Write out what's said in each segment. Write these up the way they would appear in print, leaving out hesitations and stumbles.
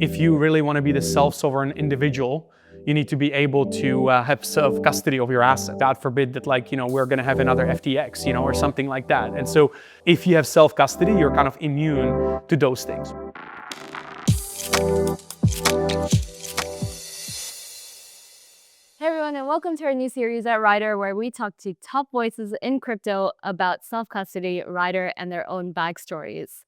if you really want to be the self-sovereign individual, you need to be able to have self-custody of your asset. God forbid that, like, we're going to have another FTX, or something like that. And so if you have self-custody, you're kind of immune to those things. Hey everyone, and welcome to our new series at Ryder, where we talk to top voices in crypto about self-custody, Ryder, and their own backstories.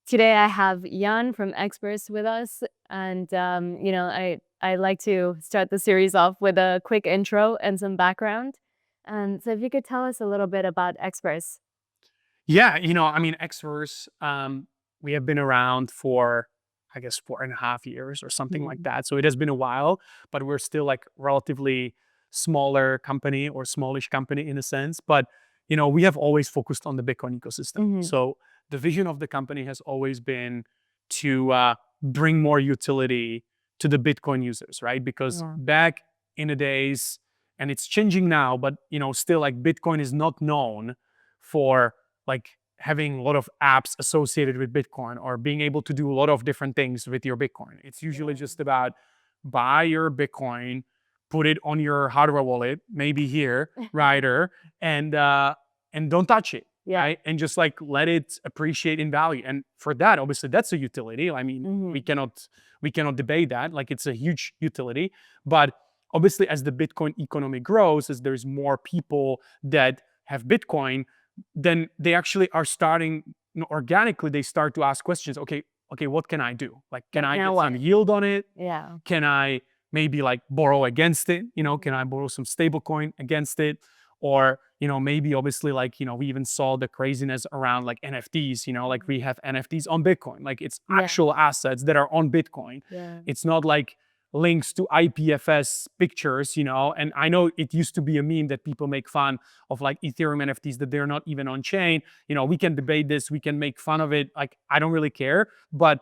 Today I have Jan from Xverse with us, and I like to start the series off with a quick intro and some background. And so if you could tell us a little bit about Xverse. Yeah, Xverse, we have been around for, I guess, 4.5 years or something like that. So it has been a while, but we're still like relatively smaller company or smallish company in a sense. But, we have always focused on the Bitcoin ecosystem. So the vision of the company has always been to bring more utility to the Bitcoin users, right? Because back in the days, and it's changing now, but, still like Bitcoin is not known for like having a lot of apps associated with Bitcoin or being able to do a lot of different things with your Bitcoin. It's usually just about buy your Bitcoin, put it on your hardware wallet, maybe here, Ryder, and don't touch it, right? And just like let it appreciate in value. And for that, obviously, that's a utility. I mean, we cannot debate that. Like, it's a huge utility. But obviously, as the Bitcoin economy grows, as there's more people that have Bitcoin, then they actually are starting, organically, they start to ask questions. Okay, what can I do? Like, can I get some yield on it? Yeah. Can I maybe like borrow against it? Can I borrow some stable coin against it? Or, maybe obviously, like, we even saw the craziness around like NFTs, like we have NFTs on Bitcoin. Like, it's actual assets that are on Bitcoin. It's not like links to IPFS pictures, and I know it used to be a meme that people make fun of, like Ethereum NFTs, that they're not even on chain. We can debate this, we can make fun of it. Like, I don't really care. But,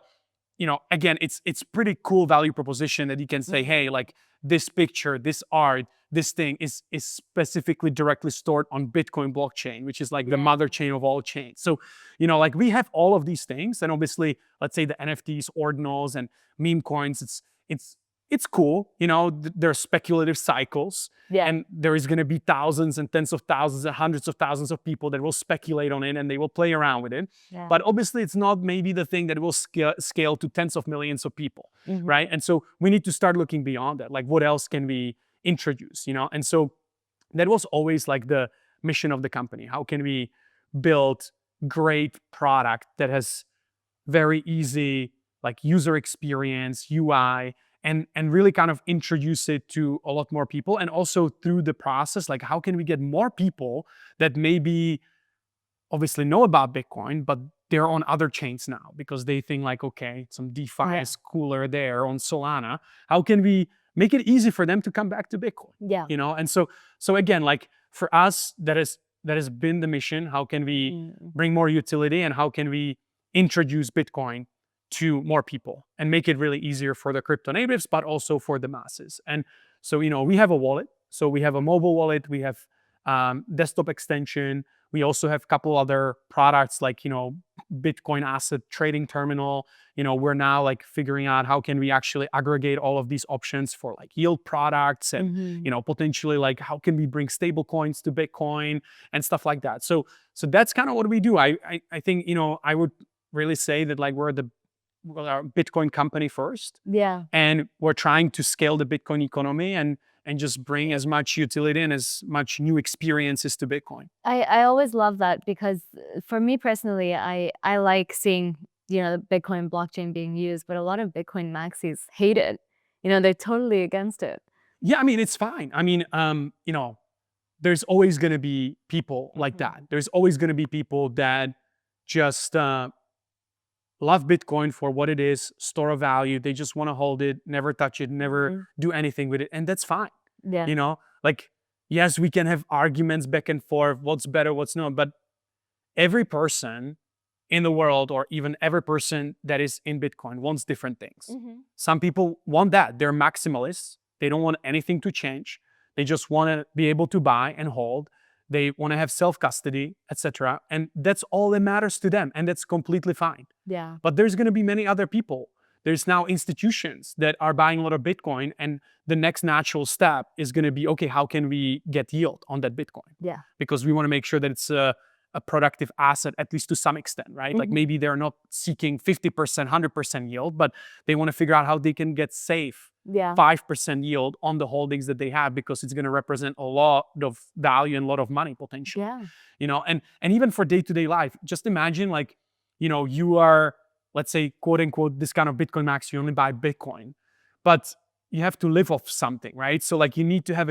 again, it's pretty cool value proposition that you can say, hey, like this picture, this art, this thing is specifically directly stored on Bitcoin blockchain, which is like the mother chain of all chains. So, like we have all of these things. And obviously, let's say the NFTs, ordinals, and meme coins, it's cool, there are speculative cycles, and there is going to be thousands and tens of thousands and hundreds of thousands of people that will speculate on it and they will play around with it. But obviously, it's not maybe the thing that will scale to tens of millions of people, right? And so we need to start looking beyond that. Like, what else can we introduce, And so that was always like the mission of the company. How can we build great product that has very easy like user experience, UI, and really kind of introduce it to a lot more people. And also through the process, like, how can we get more people that maybe obviously know about Bitcoin, but they're on other chains now because they think like, okay, some DeFi is cooler there on Solana. How can we make it easy for them to come back to Bitcoin? And so again, like for us, that has been the mission. How can we bring more utility, and how can we introduce Bitcoin to more people and make it really easier for the crypto natives, but also for the masses? And so, we have a wallet. So we have a mobile wallet, we have desktop extension. We also have a couple other products like, Bitcoin asset trading terminal. We're now like figuring out how can we actually aggregate all of these options for like yield products and, potentially like how can we bring stable coins to Bitcoin and stuff like that. So that's kind of what we do. I think, I would really say that like we're a Bitcoin company first. And we're trying to scale the Bitcoin economy and just bring as much utility and as much new experiences to Bitcoin. I always love that, because for me personally, I like seeing, the Bitcoin blockchain being used, but a lot of Bitcoin Maxis hate it. They're totally against it. Yeah, I mean, it's fine. I mean, there's always going to be people like that. There's always going to be people that just love Bitcoin for what it is, store of value. They just want to hold it, never touch it, never do anything with it. And that's fine. Like, yes, we can have arguments back and forth, what's better, what's not, but every person in the world, or even every person that is in Bitcoin, wants different things. Some people want that. They're maximalists. They don't want anything to change. They just want to be able to buy and hold. They want to have self-custody, etc. And that's all that matters to them. And that's completely fine. Yeah. But there's going to be many other people there's now institutions that are buying a lot of Bitcoin, and the next natural step is going to be, okay, how can we get yield on that Bitcoin? Yeah. Because we want to make sure that it's a productive asset, at least to some extent, right? Like maybe they're not seeking 50%, 100% yield, but they want to figure out how they can get safe Yeah. 5% yield on the holdings that they have, because it's going to represent a lot of value and a lot of money potential. Yeah. You know, and even for day-to-day life, just imagine, like, you know, you are, let's say, quote unquote, this kind of Bitcoin Max, you only buy Bitcoin, but you have to live off something, right? So like you need to have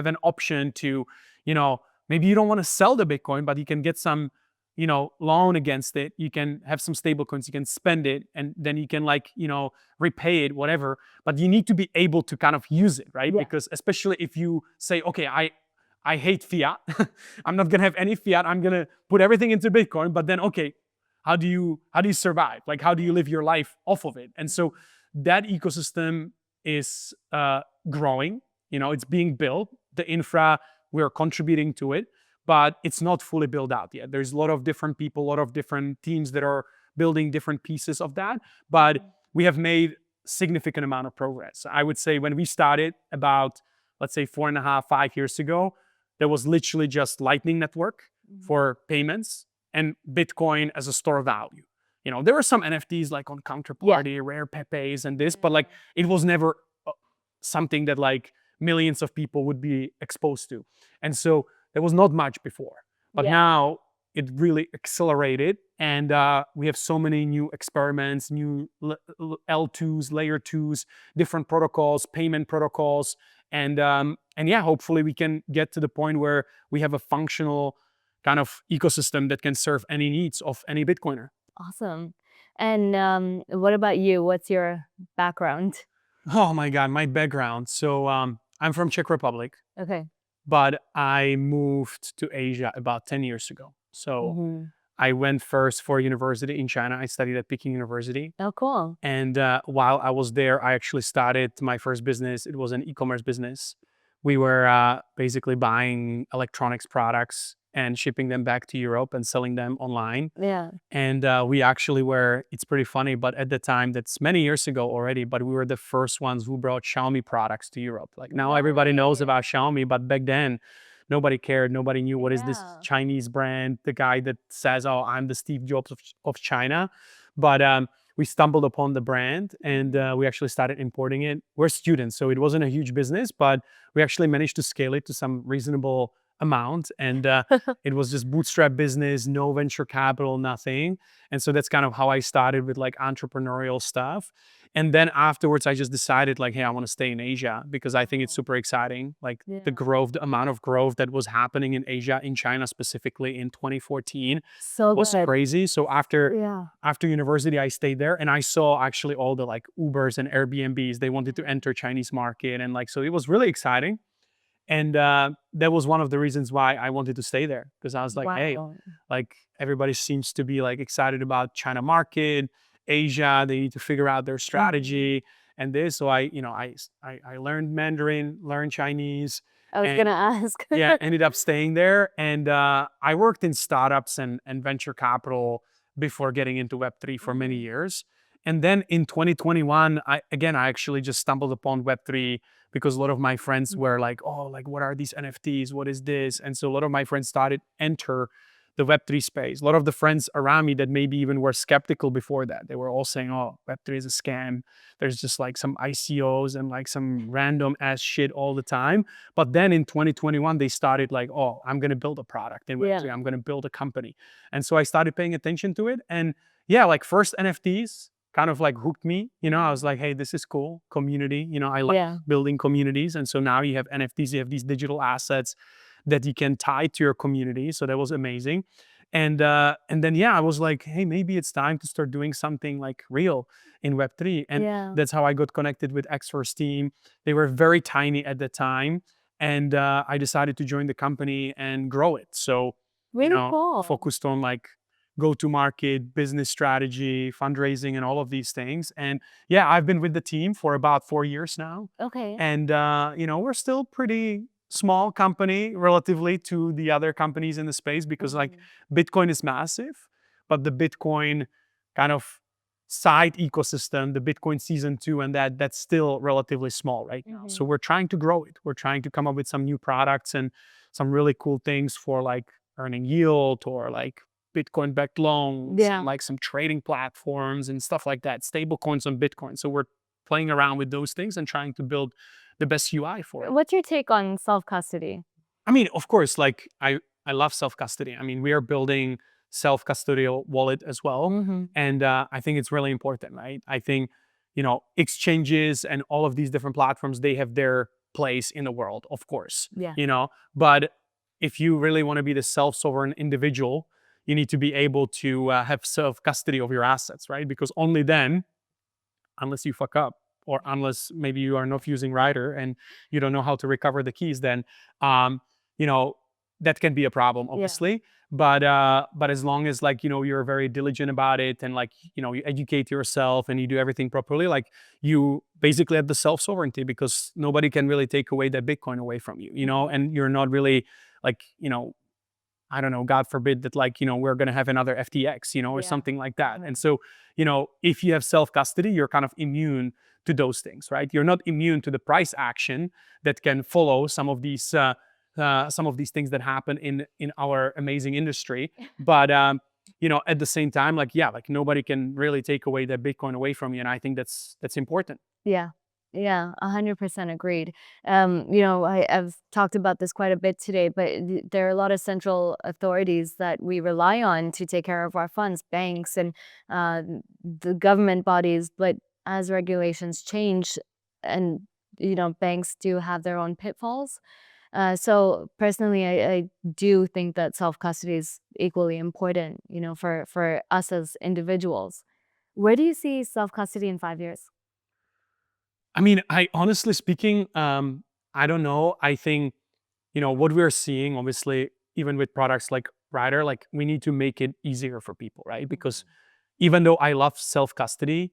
an option to, you know, maybe you don't want to sell the Bitcoin, but you can get some, you know, loan against it. You can have some stable coins, you can spend it, and then you can, like, you know, repay it, whatever. But you need to be able to kind of use it, right? Yeah. Because especially if you say, okay, I hate fiat. I'm not gonna have any fiat. I'm gonna put everything into Bitcoin. But then, okay, how do you survive? Like, how do you live your life off of it? And so that ecosystem is growing. You know, it's being built. The infra, we're contributing to it, but it's not fully built out yet. There's a lot of different people, a lot of different teams that are building different pieces of that. But we have made significant amount of progress. I would say when we started about, let's say, 4.5, 5 years ago, there was literally just Lightning Network for payments and Bitcoin as a store of value. You know, there were some NFTs like on Counterparty, Rare Pepes and this, but like it was never something that like millions of people would be exposed to. And so there was not much before. But now it really accelerated, and we have so many new experiments, new L2s, layer 2s, different protocols, payment protocols. And yeah, hopefully we can get to the point where we have a functional kind of ecosystem that can serve any needs of any Bitcoiner. Awesome. And what about you? What's your background? Oh my God, my background. So I'm from Czech Republic, Okay. but I moved to Asia about 10 years ago. So I went first for university in China. I studied at Peking University. Oh, cool. And while I was there, I actually started my first business. It was an e-commerce business. We were basically buying electronics products and shipping them back to Europe and selling them online. Yeah. And we actually were, it's pretty funny, but at the time, that's many years ago already, but we were the first ones who brought Xiaomi products to Europe. Like now everybody knows about Xiaomi, but back then, nobody cared. Nobody knew what is this Chinese brand, the guy that says, oh, I'm the Steve Jobs of China. But we stumbled upon the brand, and we actually started importing it. We're students, so it wasn't a huge business, but we actually managed to scale it to some reasonable amount. And it was just bootstrap business, no venture capital, nothing. And so that's kind of how I started with like entrepreneurial stuff. And then afterwards, I just decided like, hey, I want to stay in Asia because I think it's super exciting. Like the growth, the amount of growth that was happening in Asia, in China specifically in 2014 was crazy. So after university, I stayed there and I saw actually all the like Ubers and Airbnbs. They wanted to enter Chinese market. And like, so it was really exciting. And that was one of the reasons why I wanted to stay there, because I was like, hey, like everybody seems to be like excited about China market, Asia, they need to figure out their strategy and this. So I learned Mandarin, learned Chinese. I was gonna ask. Yeah, ended up staying there. And I worked in startups and venture capital before getting into Web3 for many years. And then in 2021, I actually just stumbled upon Web3 because a lot of my friends were like, oh, like, what are these NFTs? What is this? And so a lot of my friends started enter the Web3 space. A lot of the friends around me that maybe even were skeptical before that, they were all saying, oh, Web3 is a scam. There's just like some ICOs and like some random ass shit all the time. But then in 2021, they started like, oh, I'm going to build a product in Web3. I'm going to build a company. And so I started paying attention to it. And yeah, like first NFTs kind of like hooked me, you know. I was like, hey, this is cool. Community, you know, I like building communities. And so now you have NFTs, you have these digital assets that you can tie to your community. So that was amazing. And then, yeah, I was like, hey, maybe it's time to start doing something like real in Web3. And that's how I got connected with Xverse team. They were very tiny at the time. And I decided to join the company and grow it. So, cool. Focused on like go-to-market, business strategy, fundraising, and all of these things. And yeah, I've been with the team for about 4 years now. Okay. And, we're still pretty small company relatively to the other companies in the space because like Bitcoin is massive, but the Bitcoin kind of side ecosystem, the Bitcoin season 2, and that's still relatively small right now. So we're trying to grow it. We're trying to come up with some new products and some really cool things for like earning yield or like Bitcoin backed loans, Yeah. like some trading platforms and stuff like that, stable coins on Bitcoin. So we're playing around with those things and trying to build the best UI for it. What's your take on self-custody? I mean, of course, like I love self-custody. I mean, we are building self-custodial wallet as well. And I think it's really important, right? I think, exchanges and all of these different platforms, they have their place in the world, of course. Yeah. But if you really want to be the self-sovereign individual, you need to be able to have self-custody of your assets, right? Because only then, unless you fuck up, or unless maybe you are not using Ryder and you don't know how to recover the keys, then that can be a problem, obviously. But as long as like you're very diligent about it and like you educate yourself and you do everything properly, like you basically have the self-sovereignty, because nobody can really take away that Bitcoin away from you, and you're not really like I don't know, God forbid that like, we're going to have another FTX, or something like that. And so, if you have self-custody, you're kind of immune to those things, right? You're not immune to the price action that can follow some of these things that happen in our amazing industry. But, at the same time, like, like nobody can really take away that Bitcoin away from you. And I think that's important. Yeah. Yeah, 100% agreed. I've talked about this quite a bit today, but there are a lot of central authorities that we rely on to take care of our funds, banks and the government bodies. But as regulations change, and banks do have their own pitfalls. So personally, I do think that self-custody is equally important, for us as individuals. Where do you see self-custody in 5 years? I mean, I honestly speaking, I don't know. I think, what we're seeing, obviously, even with products like Ryder, like we need to make it easier for people, right? Because even though I love self-custody,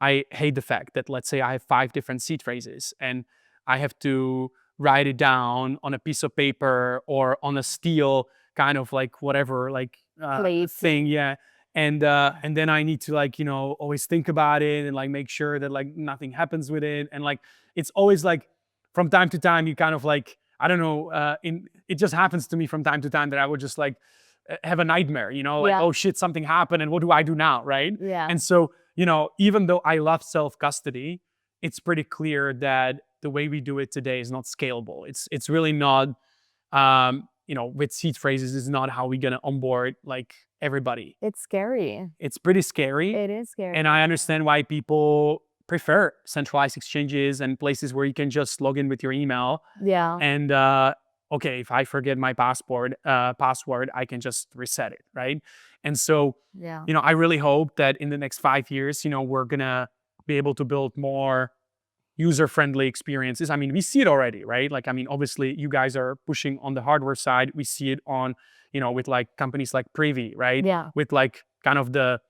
I hate the fact that, let's say I have 5 different seed phrases and I have to write it down on a piece of paper or on a steel kind of like whatever, like Plate. thing. Yeah. And then I need to like, always think about it and like make sure that like nothing happens with it. And like, it's always like from time to time, you kind of like, I don't know, it just happens to me from time to time that I would just like have a nightmare, like, Yeah. oh shit, something happened and what do I do now, right? Yeah. And so, even though I love self-custody, it's pretty clear that the way we do it today is not scalable. It's really not, with seed phrases is not how we're gonna onboard like everybody. It's scary. It's pretty scary. It is scary. And I understand why people prefer centralized exchanges and places where you can just log in with your email. Yeah. And okay, if I forget my password, I can just reset it, right? And so, Yeah. I really hope that in the next 5 years, we're gonna be able to build more user-friendly experiences. I mean, we see it already, right? Like, I mean, obviously, you guys are pushing on the hardware side. We see it on, with like companies like Privy, right? Yeah. With like kind of the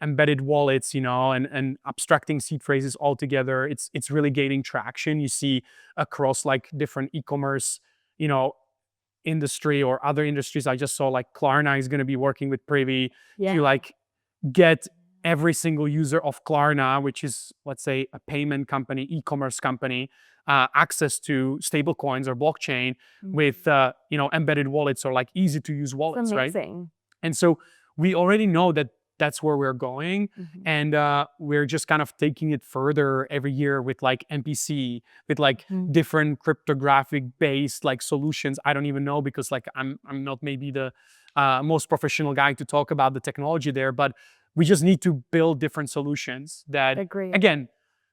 embedded wallets, and abstracting seed phrases altogether. It's really gaining traction. You see across like different e-commerce, industry or other industries. I just saw like Klarna is going to be working with Privy to like get every single user of Klarna, which is, let's say, a payment company, e-commerce company, access to stable coins or blockchain with, embedded wallets or like easy to use wallets, That's right? amazing. And so we already know that that's where we're going. And we're just kind of taking it further every year with like MPC, with like different cryptographic based like solutions. I don't even know, because like I'm not maybe the most professional guy to talk about the technology there, but we just need to build different solutions that, Agreed. again,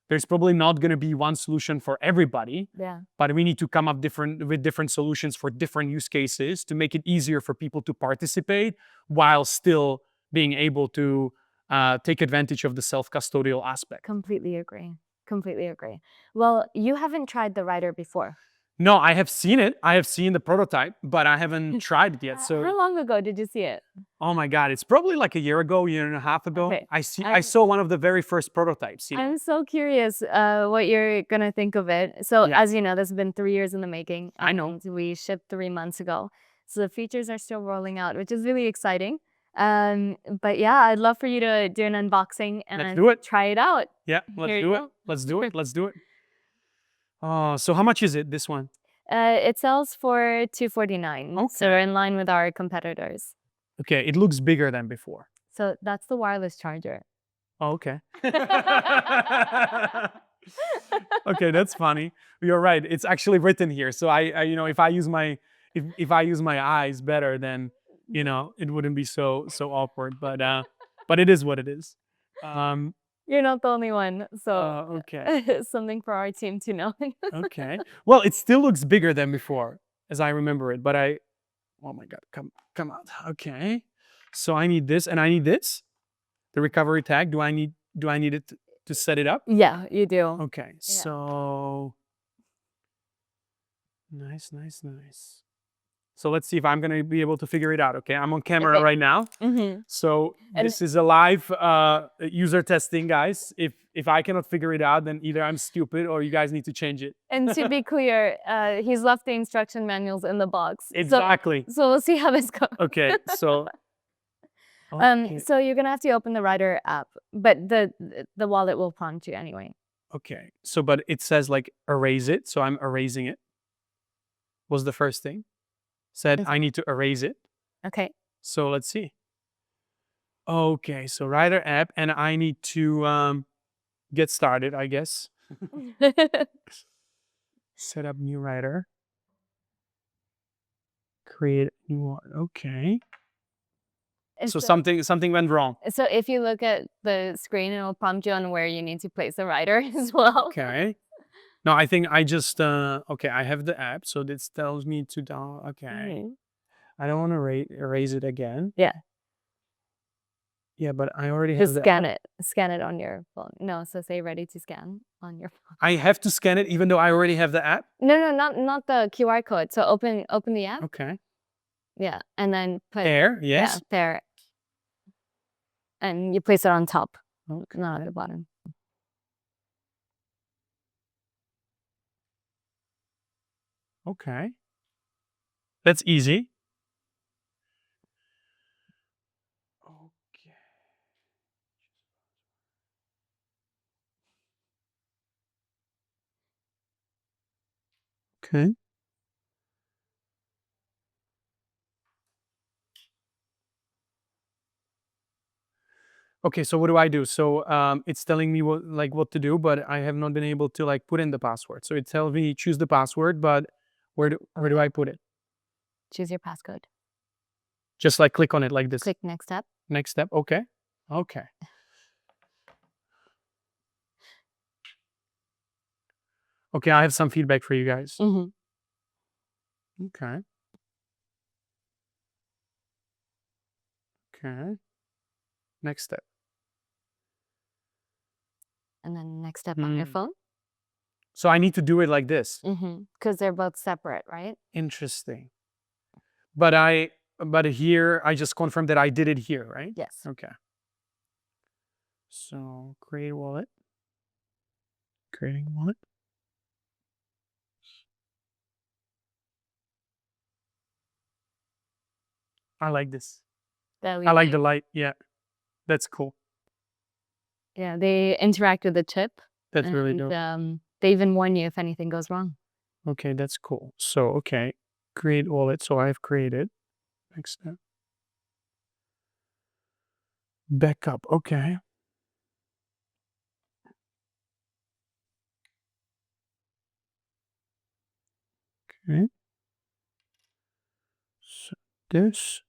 there's probably not going to be one solution for everybody, Yeah. but we need to come up with different solutions for different use cases to make it easier for people to participate while still being able to take advantage of the self-custodial aspect. Completely agree. Completely agree. Well, you haven't tried the Ryder before. No, I have seen it. I have seen the prototype, but I haven't tried it yet. So How long ago did you see it? oh my God, it's probably like a year ago, year and a half ago. Okay. I saw one of the very first prototypes. I'm so curious what you're going to think of it. So Yeah. as you know, this has been 3 years in the making. I know. And we shipped 3 months ago. So the features are still rolling out, which is really exciting. But yeah, I'd love for you to do an unboxing and do it. try it out. Yeah, let's Here do you it. go. Let's do it. Let's do it. Oh, so how much is it, this one? It sells for $249. So Okay. we're in line with our competitors. Okay, it looks bigger than before. So that's the wireless charger. Oh, okay. Okay, that's funny. You're right. It's actually written here. So I you know, if I use my eyes better, then it wouldn't be so awkward. But it is what it is. Um, You're not the only one. So okay. something for our team to know. Okay. Well, it still looks bigger than before, as I remember it. But oh my God, come out. Okay. So I need this and I need this. The recovery tag. Do I need it to set it up? Yeah, you do. Okay. So nice. So let's see if I'm gonna be able to figure it out. Okay, I'm on camera Okay. right now. So this is a live user testing, guys. If I cannot figure it out, then either I'm stupid or you guys need to change it. And to be clear, he's left the instruction manuals in the box. Exactly. So we'll see how this goes. Okay. So. So you're gonna have to open the Ryder app, but the wallet will prompt you anyway. Okay. So, but it says like erase it. So I'm erasing it. Was the first thing. Said I need to erase it. Okay. So let's see. Okay. So Ryder app, and I need to get started, I guess. Set up new Ryder. Create a new one. Okay. So something went wrong. So if you look at the screen, it'll prompt you on where you need to place the Ryder as well. Okay. No, I think I just okay. I have the app, so this tells me to down. Okay. I don't want to erase it again. Yeah. Yeah, but I already have the scan it. Scan it on your phone. No, so say ready to scan on your phone. I have to scan it even though I already have the app? No, not the QR code. So open the app. Okay. Yeah, and then put There, yes. Yeah, there. And you place it on top, Okay. not at the bottom. Okay. That's easy. Okay. Okay. Okay, so what do I do? So it's telling me what to do, but I have not been able to like put in the password. So it tells me choose the password, but where do I put it? Choose your passcode. Just like click on it like this. Click next step. Next step. Okay. Okay. Okay, I have some feedback for you guys. Okay. Okay. Next step. And then next step on your phone. So I need to do it like this. Because they're both separate, right? Interesting. But here I just confirmed that I did it here, right? Yes. Okay. So create wallet. Creating wallet. I like this. I like the light. Yeah. That's cool. Yeah, they interact with the chip. That's really dope. They even warn you if anything goes wrong. Okay, that's cool. So, okay. Create wallet. So I've created. Next step. Backup. Okay. Okay. So this.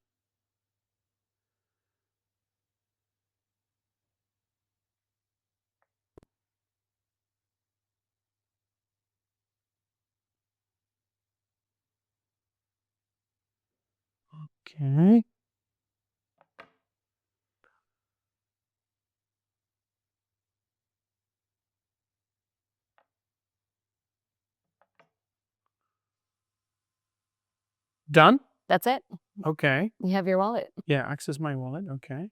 Okay. Done? That's it. Okay. You have your wallet. Yeah, access my wallet. Okay.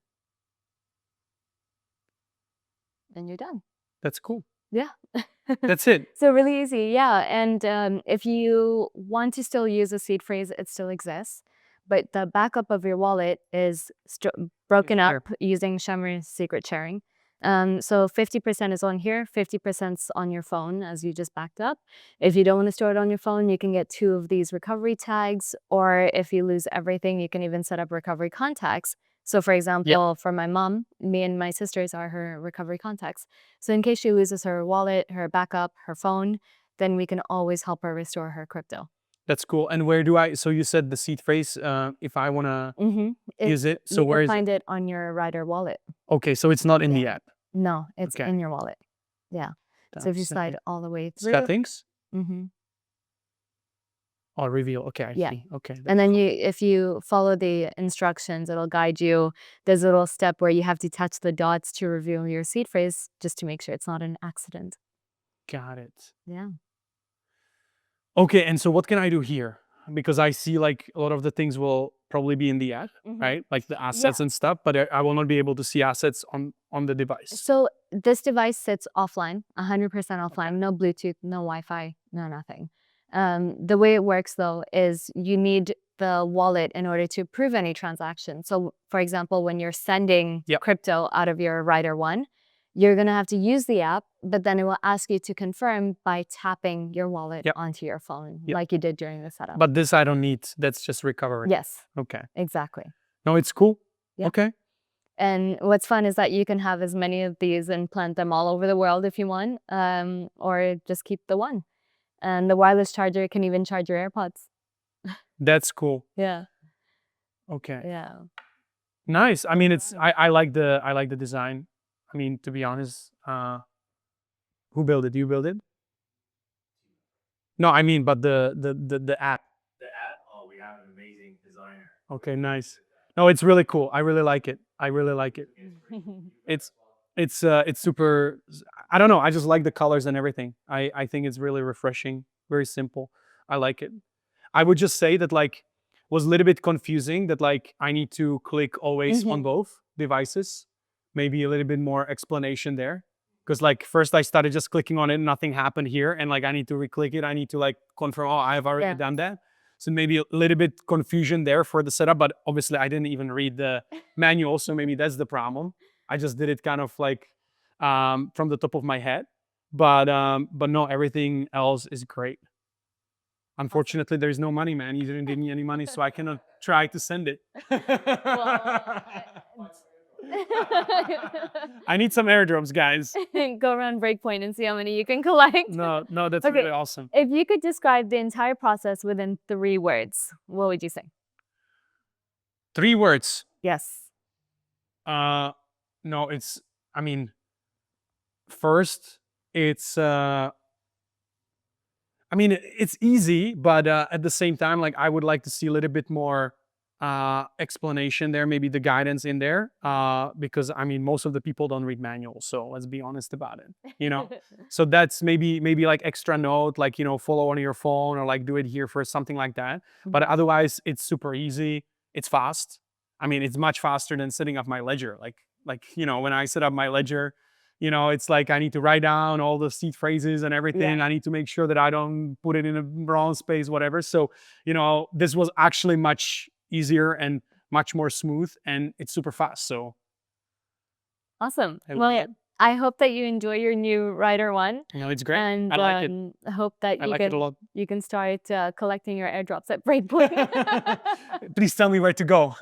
And you're done. That's cool. Yeah. That's it. So really easy. Yeah. And if you want to still use a seed phrase, it still exists. but the backup of your wallet is broken up using Shimmer secret sharing. So 50% is on here, 50% is on your phone as you just backed up. If you don't want to store it on your phone, you can get 2 of these recovery tags, or if you lose everything, you can even set up recovery contacts. So for example, for my mom, me and my sisters are her recovery contacts. So in case she loses her wallet, her backup, her phone, then we can always help her restore her crypto. That's cool. And where do I, so you said the seed phrase, if I want to use it, so You where can is find it on your Ryder wallet. Okay, so it's not in the app. No, it's Okay. in your wallet. Yeah. So if you slide all the way through. Settings? Mm-hmm. Oh, reveal. Okay, I see. Okay. And then if you follow the instructions, it'll guide you. There's a little step where you have to touch the dots to reveal your seed phrase just to make sure it's not an accident. Got it. Yeah. Okay, and so what can I do here? Because I see like a lot of the things will probably be in the app, right? Like the assets and stuff, but I will not be able to see assets on the device. So this device sits offline, 100% offline, no Bluetooth, no Wi-Fi, no nothing. The way it works though is you need the wallet in order to approve any transaction. So for example, when you're sending crypto out of your Ryder One, you're going to have to use the app, but then it will ask you to confirm by tapping your wallet onto your phone, like you did during the setup. But this I don't need. That's just recovery. Yes. Okay. Exactly. No, it's cool. Yeah. Okay. And what's fun is that you can have as many of these and plant them all over the world if you want, or just keep the one. And the wireless charger can even charge your AirPods. That's cool. Yeah. Okay. Yeah. Nice. I mean, I like the design. I mean, to be honest, who built it? You build it? No, I mean, but the app. The app, oh, we have an amazing designer. Okay, nice. No, it's really cool. I really like it. I really like it. It's super. I don't know. I just like the colors and everything. I think it's really refreshing. Very simple. I like it. I would just say that like was a little bit confusing that like I need to click always on both devices. Maybe a little bit more explanation there. Because like first I started just clicking on it, nothing happened here. And like I need to re-click it. I need to like confirm, oh, I've already done that. So maybe a little bit confusion there for the setup, but obviously I didn't even read the manual. So maybe that's the problem. I just did it kind of like from the top of my head. But no, everything else is great. Unfortunately, there's no money, man. You didn't give me any money, so I cannot try to send it. I need some airdrops, guys. Go around Breakpoint and see how many you can collect. No, that's really awesome. If you could describe the entire process within 3 words, what would you say? 3 words. Yes. No, it's, I mean, first, it's, I mean, it's easy, but at the same time, like I would like to see a little bit more explanation there, maybe the guidance in there, because I mean, most of the people don't read manuals, so let's be honest about it, you know? So that's maybe like extra note, like, you know, follow on your phone or like do it here first, something like that. But otherwise it's super easy. It's fast. I mean, it's much faster than setting up my ledger. Like, you know, when I set up my ledger, you know, it's like I need to write down all the seed phrases and everything. I need to make sure that I don't put it in a wrong space, whatever. So, you know, this was actually much easier and much more smooth, and it's super fast. So awesome. Well, I hope that you enjoy your new Ryder One. You know, it's great. And I like it. I hope that you can start collecting your airdrops at Breakpoint. Please tell me where to go.